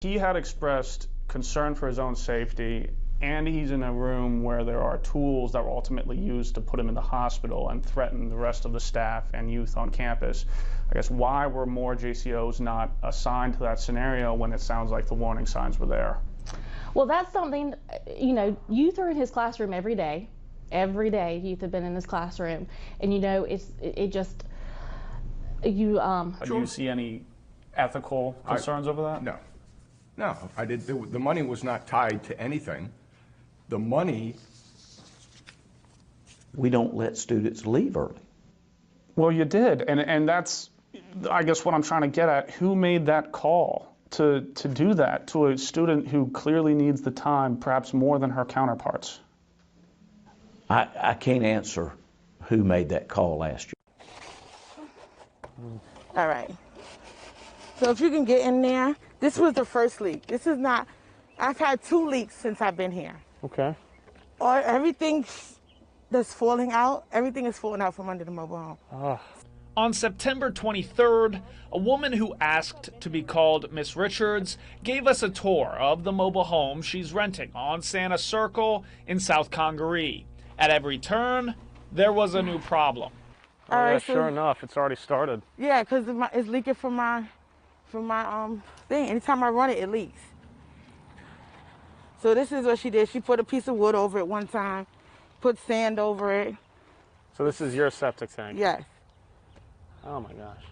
He had expressed concern for his own safety, and he's in a room where there are tools that were ultimately used to put him in the hospital and threaten the rest of the staff and youth on campus. I guess why were more JCOs not assigned to that scenario when it sounds like the warning signs were there? Well, that's something, you know, youth are in his classroom every day. Every day youth have been in his classroom, and you know, do you see any ethical concerns over that? No. No, I did. The money was not tied to anything. The money. We don't let students leave early. Well, you did, and that's, I guess, what I'm trying to get at. Who made that call to do that to a student who clearly needs the time, perhaps more than her counterparts? I can't answer who made that call last year. All right. So if you can get in there, this was the first leak. This is not, I've had 2 leaks since I've been here. Okay. Or everything that's falling out, everything is falling out from under the mobile home. On September 23rd, a woman who asked to be called Miss Richards gave us a tour of the mobile home she's renting on Santa Circle in South Congaree. At every turn, there was a new problem. Oh, yeah, sure enough, it's already started. Yeah, because it's leaking from my thing. Anytime I run it, it leaks. So this is what she did. She put a piece of wood over it one time, put sand over it. So this is your septic tank? Yes. Oh my gosh.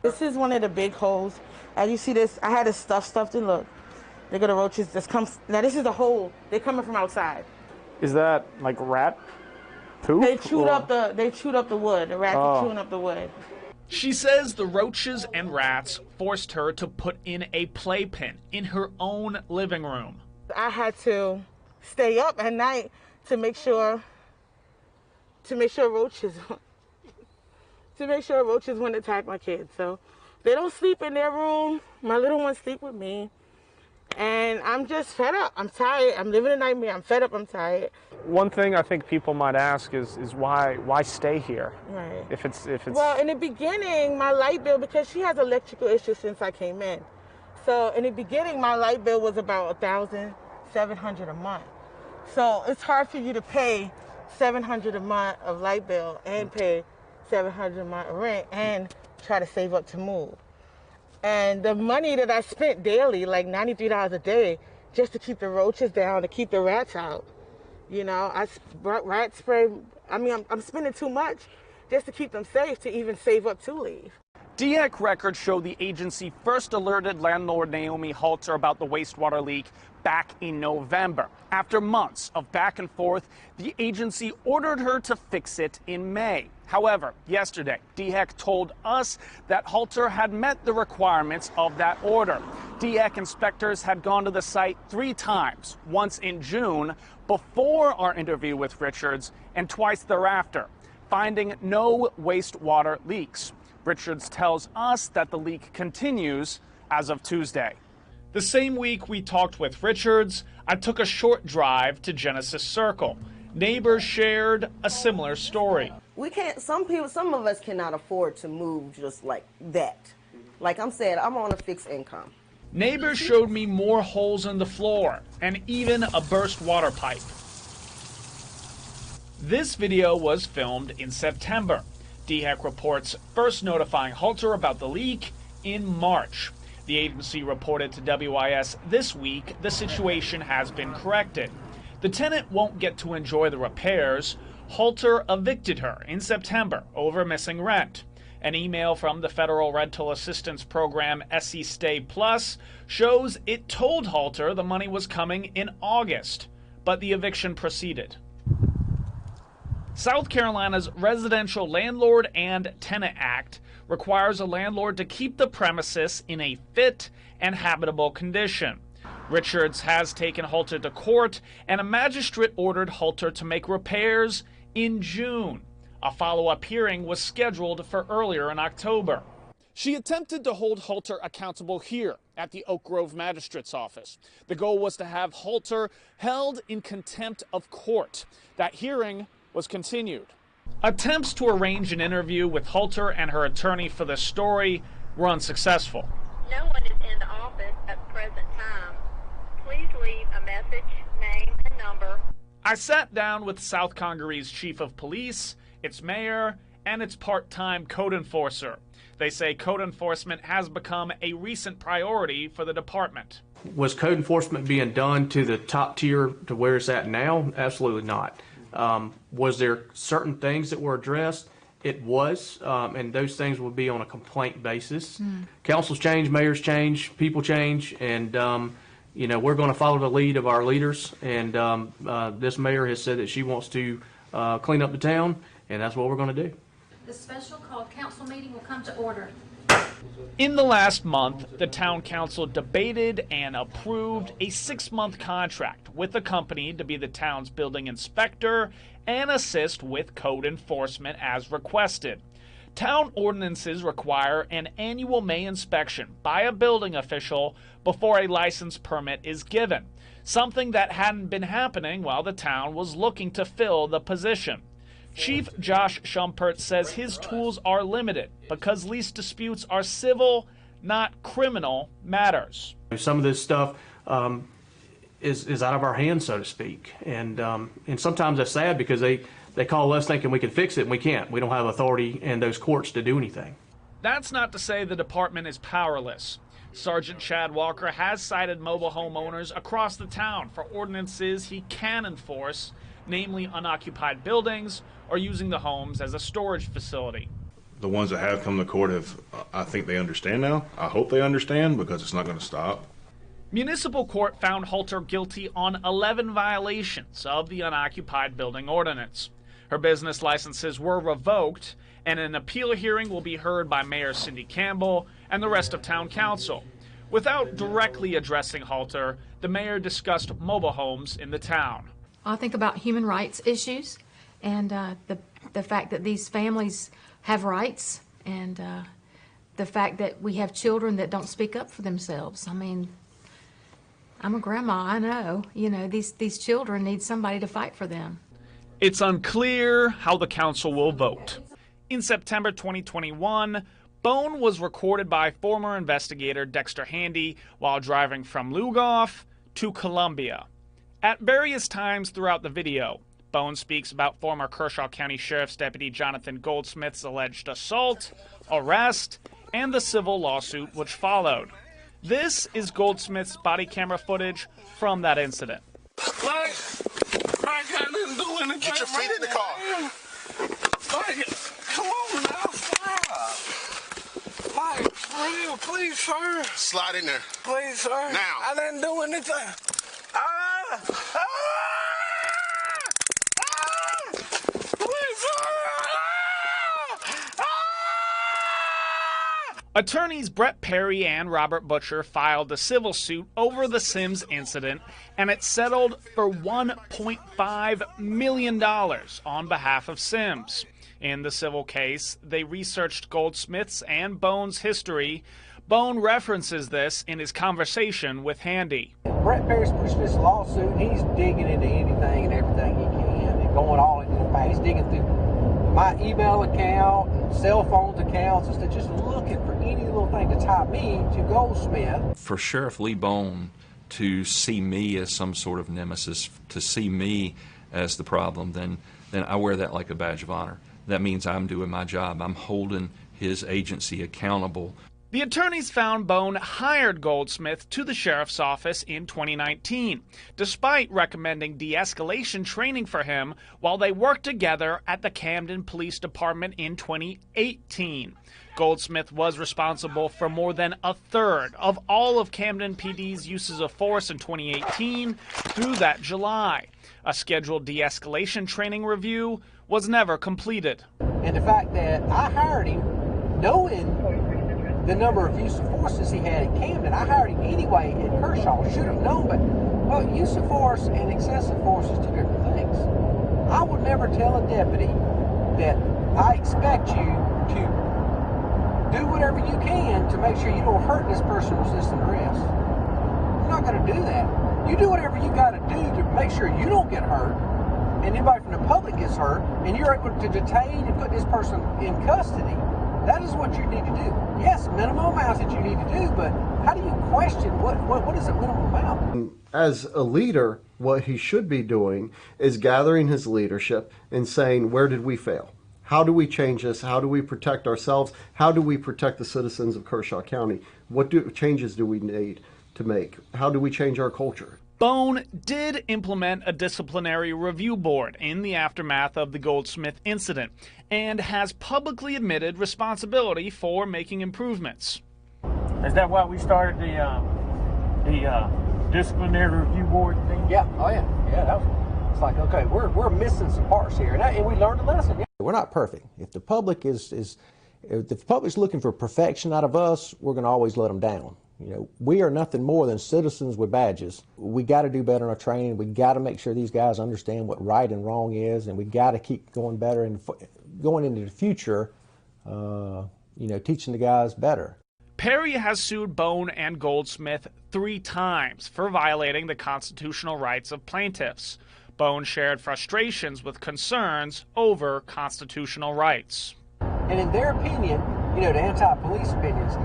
This is one of the big holes. As you see this, I had this stuffed in. Look, they got the roaches that come. Now this is the hole. They're coming from outside. Is that like rat poop? They chewed up the wood. The rats are chewing up the wood. She says the roaches and rats forced her to put in a playpen in her own living room. I had to stay up at night to make sure roaches wouldn't attack my kids. So they don't sleep in their room. My little ones sleep with me. And I'm just fed up. I'm tired. I'm living a nightmare. I'm fed up. I'm tired. One thing I think people might ask is why stay here? Right. If it's Well, in the beginning, my light bill, because she has electrical issues since I came in. So in the beginning, my light bill was about $1,700 a month. So it's hard for you to pay $700 a month of light bill and pay $700 a month of rent and try to save up to move. And the money that I spent daily, like $93 a day, just to keep the roaches down, to keep the rats out. You know, I rat spray. I mean, I'm spending too much just to keep them safe to even save up to leave. DHEC records show the agency first alerted landlord Naomi Halter about the wastewater leak back in November. After months of back and forth, the agency ordered her to fix it in May. However, yesterday, DHEC told us that Halter had met the requirements of that order. DHEC inspectors had gone to the site 3 times, once in June before our interview with Richards and twice thereafter, finding no wastewater leaks. Richards tells us that the leak continues as of Tuesday. The same week we talked with Richards, I took a short drive to Genesis Circle. Neighbors shared a similar story. We can't, some of us cannot afford to move just like that. Like I'm saying, I'm on a fixed income. Neighbors showed me more holes in the floor and even a burst water pipe. This video was filmed in September. DHEC reports first notifying Halter about the leak in March. The agency reported to WIS this week the situation has been corrected. The tenant won't get to enjoy the repairs. Halter evicted her in September over missing rent. An email from the Federal Rental Assistance Program SE Stay Plus shows it told Halter the money was coming in August, but the eviction proceeded. South Carolina's Residential Landlord and Tenant Act requires a landlord to keep the premises in a fit and habitable condition. Richards has taken Halter to court, and a magistrate ordered Halter to make repairs in June. A follow-up hearing was scheduled for earlier in October. She attempted to hold Halter accountable here at the Oak Grove Magistrate's office. The goal was to have Halter held in contempt of court. That hearing was continued. Attempts to arrange an interview with Halter and her attorney for this story were unsuccessful. No one is in the office. office at the present time. Please leave a message, name, and number. I sat down with South Congaree's chief of police, its mayor, and its part-time code enforcer. They say code enforcement has become a recent priority for the department. Was code enforcement being done to the top tier to where it's at now? Absolutely not. Was there certain things that were addressed? It was, and those things would be on a complaint basis. Councils change, mayors change, people change, and we're going to follow the lead of our leaders. And this mayor has said that she wants to clean up the town, and that's what we're going to do. The special called council meeting will come to order. In the last month, the town council debated and approved a 6-month contract with the company to be the town's building inspector and assist with code enforcement as requested. Town ordinances require an annual May inspection by a building official before a license permit is given, something that hadn't been happening while the town was looking to fill the position. Chief Josh Schumpert says his tools are limited because lease disputes are civil, not criminal matters. Some of this stuff is out of our hands, so to speak, and sometimes that's sad because they call us thinking we can fix it and we can't. We don't have authority in those courts to do anything. That's not to say the department is powerless. Sergeant Chad Walker has cited mobile home owners across the town for ordinances he can enforce, namely unoccupied buildings or using the homes as a storage facility. The ones that have come to court I think they understand now. I hope they understand because it's not going to stop. Municipal court found Halter guilty on 11 violations of the unoccupied building ordinance. Her business licenses were revoked, and an appeal hearing will be heard by Mayor Cindy Campbell and the rest of town council. Without directly addressing Halter, the mayor discussed mobile homes in the town. I think about human rights issues and the fact that these families have rights, and the fact that we have children that don't speak up for themselves. I mean, I'm a grandma, I know. These children need somebody to fight for them. It's unclear how the council will vote. In September 2021, Bone was recorded by former investigator Dexter Handy while driving from Lugoff to Columbia. At various times throughout the video, Bone speaks about former Kershaw County Sheriff's Deputy Jonathan Goldsmith's alleged assault, arrest, and the civil lawsuit which followed. This is Goldsmith's body camera footage from that incident. I didn't do anything. Get your feet in the car. Come on now, stop. For real, please, sir. Slide in there. Please, sir. Now. I didn't do anything. Please, sir. Attorneys Brett Perry and Robert Butcher filed a civil suit over the Sims incident, and it settled for $1.5 million on behalf of Sims. In the civil case, they researched Goldsmith's and Bone's history. Bone references this in his conversation with Handy. Brett Perry's pushing this lawsuit. He's digging into anything and everything he can and going all into the past. He's digging through my email account and cell phones accounts and just looking for any little thing to tie me to Goldsmith. For Sheriff Lee Bone to see me as some sort of nemesis, to see me as the problem, then I wear that like a badge of honor. That means I'm doing my job. I'm holding his agency accountable. The attorneys found Bone hired Goldsmith to the sheriff's office in 2019, despite recommending de-escalation training for him while they worked together at the Camden Police Department in 2018. Goldsmith was responsible for more than a third of all of Camden PD's uses of force in 2018 through that July. A scheduled de-escalation training review was never completed. And the fact that I hired him knowing the number of use of forces he had at Camden, I hired him anyway at Kershaw. Should have known, but well, use of force and excessive force is two different things. I would never tell a deputy that I expect you to do whatever you can to make sure you don't hurt this person resisting arrest. I'm not going to do that. You do whatever you got to do to make sure you don't get hurt and anybody from the public gets hurt, and you're able to detain and put this person in custody. That is what you need to do. Yes, minimum amounts that you need to do, but how do you question what is a minimum amount? As a leader, what he should be doing is gathering his leadership and saying, where did we fail? How do we change this? How do we protect ourselves? How do we protect the citizens of Kershaw County? What changes do we need to make? How do we change our culture? Bone did implement a disciplinary review board in the aftermath of the Goldsmith incident and has publicly admitted responsibility for making improvements. Is that why we started the disciplinary review board thing? Yeah, oh yeah, that was, it's like, okay, we're missing some parts here, and we learned a lesson. Yeah. We're not perfect. If the public if the public's looking for perfection out of us, we're going to always let them down. You know, we are nothing more than citizens with badges. We got to do better in our training. We got to make sure these guys understand what right and wrong is, and we got to keep going better and going into the future. Teaching the guys better. Perry has sued Bone and Goldsmith 3 times for violating the constitutional rights of plaintiffs. Bone shared frustrations with concerns over constitutional rights. And in their opinion, the anti-police opinions,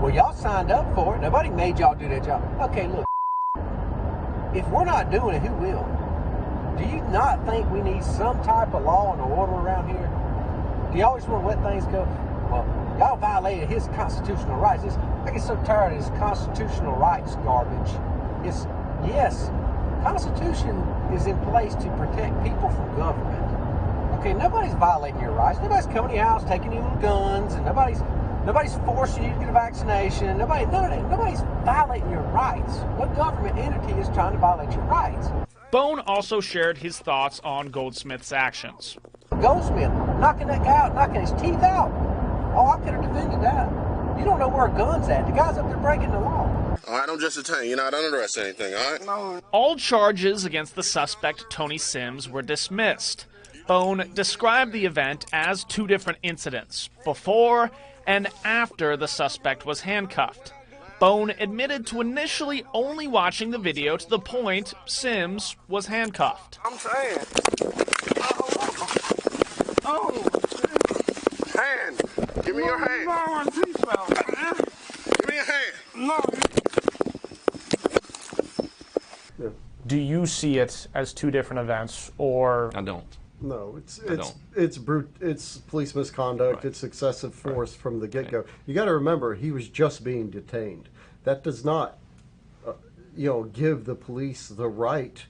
well, y'all signed up for it. Nobody made y'all do that job. Okay, look, if we're not doing it, who will? Do you not think we need some type of law and order around here? Do you always want to let things go? Well, y'all violated his constitutional rights. I get so tired of this constitutional rights garbage. Yes, Constitution is in place to protect people from government. Okay, nobody's violating your rights. Nobody's coming to your house taking you with guns, and nobody's forcing you to get a vaccination. Nobody's violating your rights. No government entity is trying to violate your rights. Bone also shared his thoughts on Goldsmith's actions. Goldsmith knocking that guy out, knocking his teeth out. Oh, I could have defended that. You don't know where a gun's at. The guy's up there breaking the law. All right, I'm just a tank. You're not under arrest or anything, all right? No. All charges against the suspect, Tony Sims, were dismissed. Bone described the event as 2 different incidents, before and after the suspect was handcuffed. Bone admitted to initially only watching the video to the point Sims was handcuffed. I'm saying. Oh. Hand. Give me your hand. No, give me your hand. No. Do you see it as 2 different events, or? I don't. No, it's police misconduct. Right. It's excessive force from the get-go. Right. You got to remember, he was just being detained. That does not, give the police the right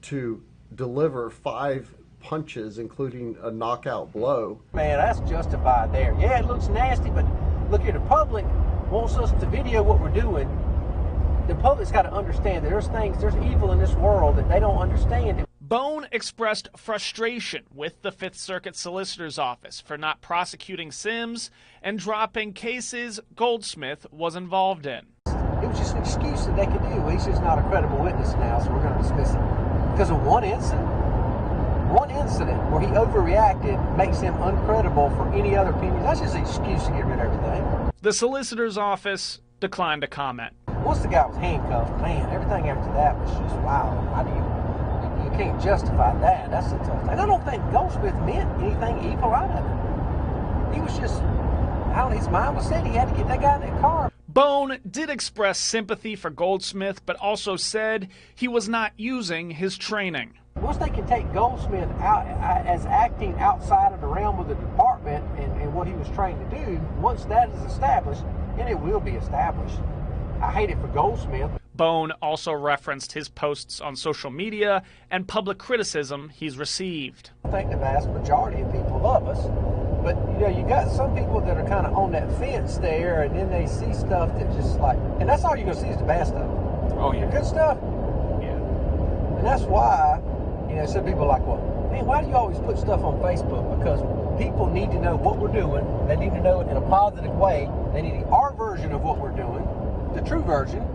to deliver 5 punches, including a knockout blow. Man, that's justified there. Yeah, it looks nasty, but look here, the public wants us to video what we're doing. The public's got to understand that there's evil in this world that they don't understand. Bone expressed frustration with the Fifth Circuit Solicitor's Office for not prosecuting Sims and dropping cases Goldsmith was involved in. It was just an excuse that they could do. He's just not a credible witness now, so we're going to dismiss him. Because of one incident where he overreacted makes him uncredible for any other opinions. That's just an excuse to get rid of everything. The Solicitor's Office declined to comment. Once the guy was handcuffed, man, everything after that was just wow. How do you can't justify that. That's a tough thing. I don't think Goldsmith meant anything evil out of it. He was just, his mind was set. He had to get that guy in that car. Bone did express sympathy for Goldsmith, but also said he was not using his training. Once they can take Goldsmith out as acting outside of the realm of the department and what he was trained to do, once that is established, and it will be established, I hate it for Goldsmith. Bone also referenced his posts on social media and public criticism he's received. I think the vast majority of people love us, but you got some people that are kind of on that fence there, and then they see stuff that just like, and that's all you're going to see is the bad stuff. Oh, yeah. The good stuff? Yeah. And that's why, some people are like, well, man, why do you always put stuff on Facebook? Because people need to know what we're doing. They need to know it in a positive way. They need our version of what we're doing, the true version.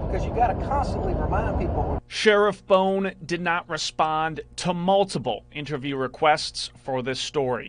Because you got to constantly remind people. Sheriff Bone did not respond to multiple interview requests for this story.